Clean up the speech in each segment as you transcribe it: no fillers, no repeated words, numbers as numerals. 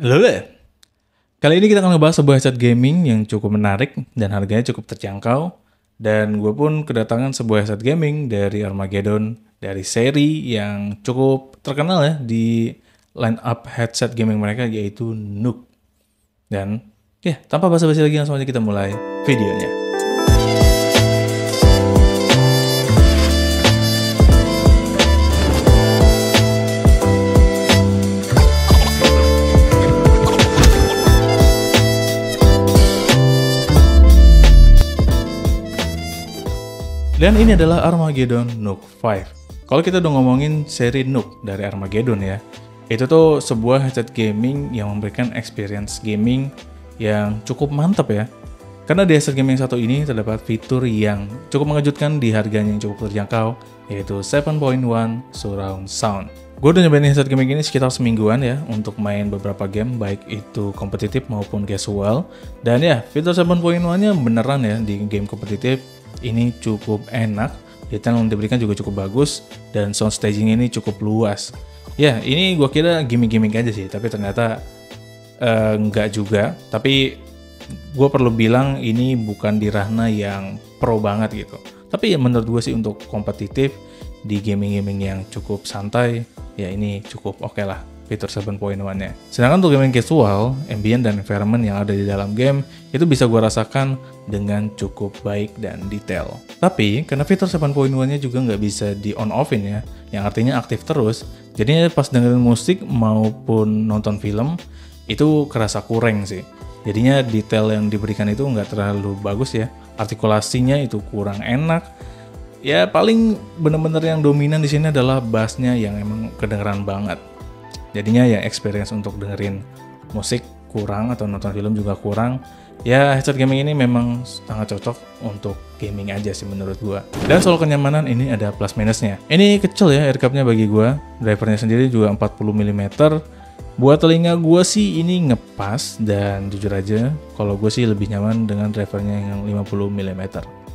Halo deh. Kali ini kita akan ngebahas sebuah headset gaming yang cukup menarik dan harganya cukup terjangkau. Dan gue pun kedatangan sebuah headset gaming dari Armageddon, dari seri yang cukup terkenal ya di line up headset gaming mereka, yaitu Nook. Dan ya, tanpa basa-basi lagi langsung aja kita mulai videonya. Dan ini adalah Armageddon Nook 5. Kalau kita udah ngomongin seri Nook dari Armageddon ya, itu tuh sebuah headset gaming yang memberikan experience gaming yang cukup mantap ya. Karena di headset gaming satu ini terdapat fitur yang cukup mengejutkan di harganya yang cukup terjangkau, yaitu 7.1 Surround Sound. Gue udah nyobain headset gaming ini sekitar semingguan ya untuk main beberapa game, baik itu kompetitif maupun casual. Dan ya, fitur 7.1-nya beneran ya di game kompetitif. Ini cukup enak, detail yang diberikan juga cukup bagus, dan sound staging ini cukup luas. Ya, ini gue kira gimmick-gimmick aja sih, tapi ternyata enggak juga. Tapi gue perlu bilang ini bukan di ranah yang pro banget gitu. Tapi ya menurut gue sih untuk kompetitif di gaming-gaming yang cukup santai, ya ini cukup oke lah fitur 7.1-nya. Sedangkan untuk gaming casual, ambient dan environment yang ada di dalam game itu bisa gue rasakan dengan cukup baik dan detail. Tapi karena fitur 7.1-nya juga nggak bisa di on-offin ya, yang artinya aktif terus, jadinya pas dengerin musik maupun nonton film itu kerasa kurang sih. Jadinya detail yang diberikan itu nggak terlalu bagus ya, artikulasinya itu kurang enak. Ya paling bener-bener yang dominan di sini adalah bassnya yang emang kedengeran banget. Jadinya ya experience untuk dengerin musik kurang atau nonton film juga kurang. Ya headset gaming ini memang sangat cocok untuk gaming aja sih menurut gua. Dan soal kenyamanan ini ada plus minusnya. Ini kecil ya air cup-nya bagi gua. Drivernya sendiri juga 40 mm. Buat telinga gua sih ini ngepas, dan jujur aja kalau gua sih lebih nyaman dengan drivernya yang 50 mm.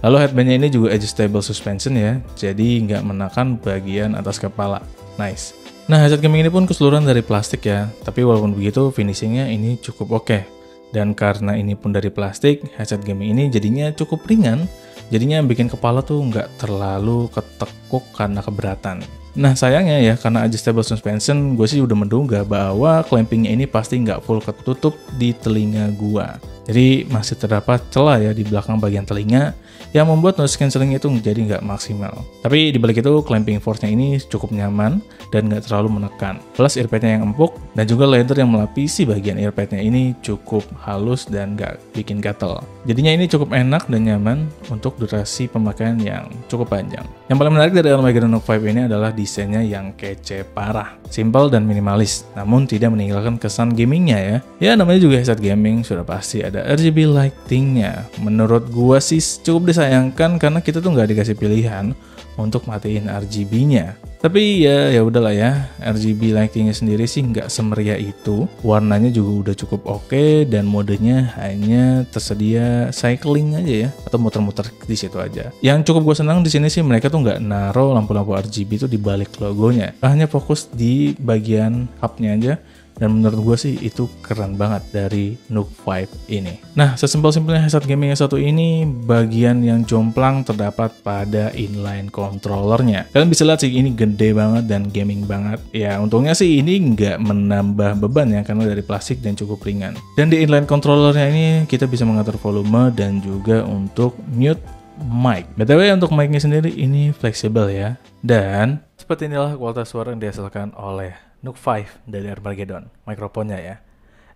Lalu headbandnya ini juga adjustable suspension ya, jadi nggak menekan bagian atas kepala. Nice. Nah, headset gaming ini pun keseluruhan dari plastik ya, tapi walaupun begitu finishingnya ini cukup oke. Dan karena ini pun dari plastik, headset gaming ini jadinya cukup ringan, jadinya bikin kepala tuh nggak terlalu ketekuk karena keberatan. Nah sayangnya ya, karena adjustable suspension, gue sih udah menduga bahwa clampingnya ini pasti nggak full ketutup di telinga gua. Jadi masih terdapat celah ya di belakang bagian telinga yang membuat noise cancelling itu menjadi nggak maksimal. Tapi dibalik itu, clamping force-nya ini cukup nyaman dan nggak terlalu menekan. Plus earpadnya yang empuk dan juga leather yang melapisi bagian earpadnya ini cukup halus dan nggak bikin gatel. Jadinya ini cukup enak dan nyaman untuk durasi pemakaian yang cukup panjang. Yang paling menarik dari Armageddon Nook 5 ini adalah desainnya yang kece parah. Simple dan minimalis, namun tidak meninggalkan kesan gamingnya ya. Ya namanya juga headset gaming, sudah pasti ada RGB lightingnya. Menurut gua sih cukup disayangkan karena kita tuh nggak dikasih pilihan untuk matiin RGB-nya. Tapi ya udahlah ya, RGB lightingnya sendiri sih nggak semeriah itu. Warnanya juga udah cukup oke, dan modenya hanya tersedia cycling aja ya, atau muter-muter di situ aja. Yang cukup gue senang di sini sih mereka tuh nggak naruh lampu-lampu RGB itu di balik logonya, hanya fokus di bagian hubnya aja. Dan menurut gue sih itu keren banget dari Nook 5 ini. Nah, sesimpel-simpelnya headset gaming yang satu ini, bagian yang jomplang terdapat pada inline controllernya. Kalian bisa lihat sih ini gede banget dan gaming banget. Ya untungnya sih ini nggak menambah beban ya, karena dari plastik dan cukup ringan. Dan di inline controllernya ini kita bisa mengatur volume dan juga untuk mute mic. BTW untuk mic-nya sendiri ini fleksibel ya. Dan seperti inilah kualitas suara yang dihasilkan oleh Nook 5 dari Armageddon, mikrofonnya ya.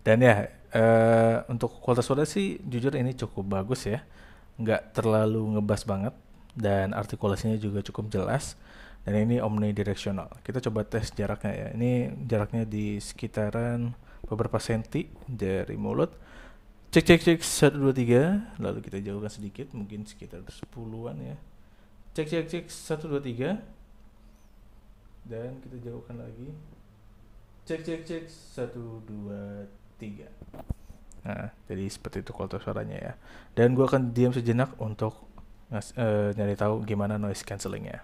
Dan ya, untuk kualitas suara sih jujur ini cukup bagus ya. Nggak terlalu ngebas banget, dan artikulasinya juga cukup jelas. Dan ini omnidirectional. Kita coba tes jaraknya ya. Ini jaraknya di sekitaran beberapa senti dari mulut. Cek 1 2 3, lalu kita jauhkan sedikit, mungkin sekitar 10-an ya. Cek 1 2 3. Dan kita jauhkan lagi. Cek 1 2 3. Nah, jadi seperti itu kualitas suaranya ya. Dan gue akan diam sejenak untuk nyari tahu gimana noise cancellingnya.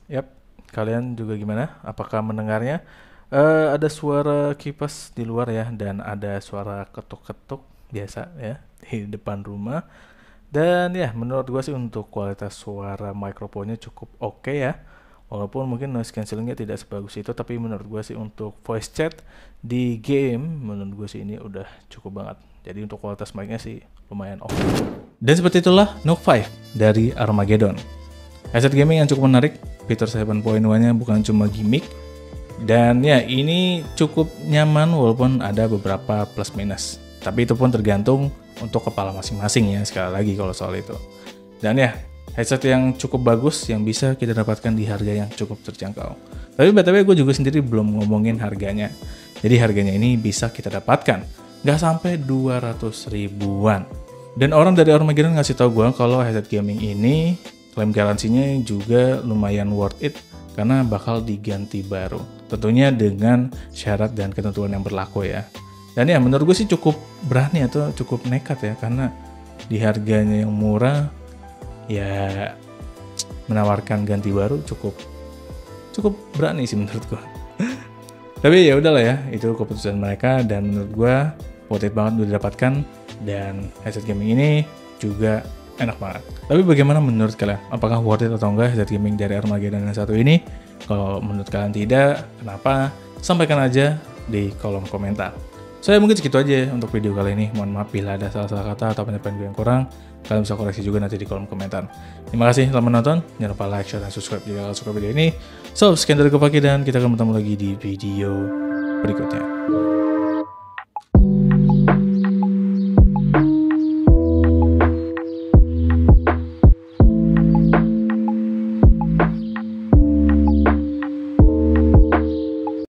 Yap, kalian juga gimana? Apakah mendengarnya? Ada suara kipas di luar ya, dan ada suara ketuk-ketuk biasa ya di depan rumah. Dan ya, menurut gua sih untuk kualitas suara mikrofonnya cukup oke ya. Walaupun mungkin noise cancellingnya tidak sebagus itu, tapi menurut gua sih untuk voice chat di game, menurut gua sih ini udah cukup banget. Jadi untuk kualitas mic-nya sih lumayan oke. Dan seperti itulah Nook 5 dari Armageddon. Headset gaming yang cukup menarik, fitur 7.1-nya bukan cuma gimmick, dan ya ini cukup nyaman walaupun ada beberapa plus minus. Tapi itu pun tergantung untuk kepala masing-masing ya, sekali lagi kalau soal itu. Dan ya, headset yang cukup bagus yang bisa kita dapatkan di harga yang cukup terjangkau. Tapi btw gue juga sendiri belum ngomongin harganya. Jadi harganya ini bisa kita dapatkan nggak sampai 200 ribuan. Dan orang dari Armageddon ngasih tahu gue kalau headset gaming ini klaim garansinya juga lumayan worth it karena bakal diganti baru. Tentunya dengan syarat dan ketentuan yang berlaku ya. Dan ya menurut gue sih cukup berani atau cukup nekat ya, karena di harganya yang murah ya menawarkan ganti baru cukup berani sih menurut gue. Tapi ya udahlah ya, itu keputusan mereka dan menurut gue worth it banget udah didapatkan, dan headset gaming ini juga enak banget. Tapi bagaimana menurut kalian? Apakah worth it atau enggak headset gaming dari Armageddon yang satu ini? Kalau menurut kalian tidak, kenapa? Sampaikan aja di kolom komentar. Saya mungkin segitu aja untuk video kali ini. Mohon maaf bila ada salah-salah kata atau penyampaian gue yang kurang. Kalian bisa koreksi juga nanti di kolom komentar. Terima kasih telah menonton. Jangan lupa like, share, dan subscribe jika kalian suka video ini. So, sekian dari gue Paki dan kita akan bertemu lagi di video berikutnya.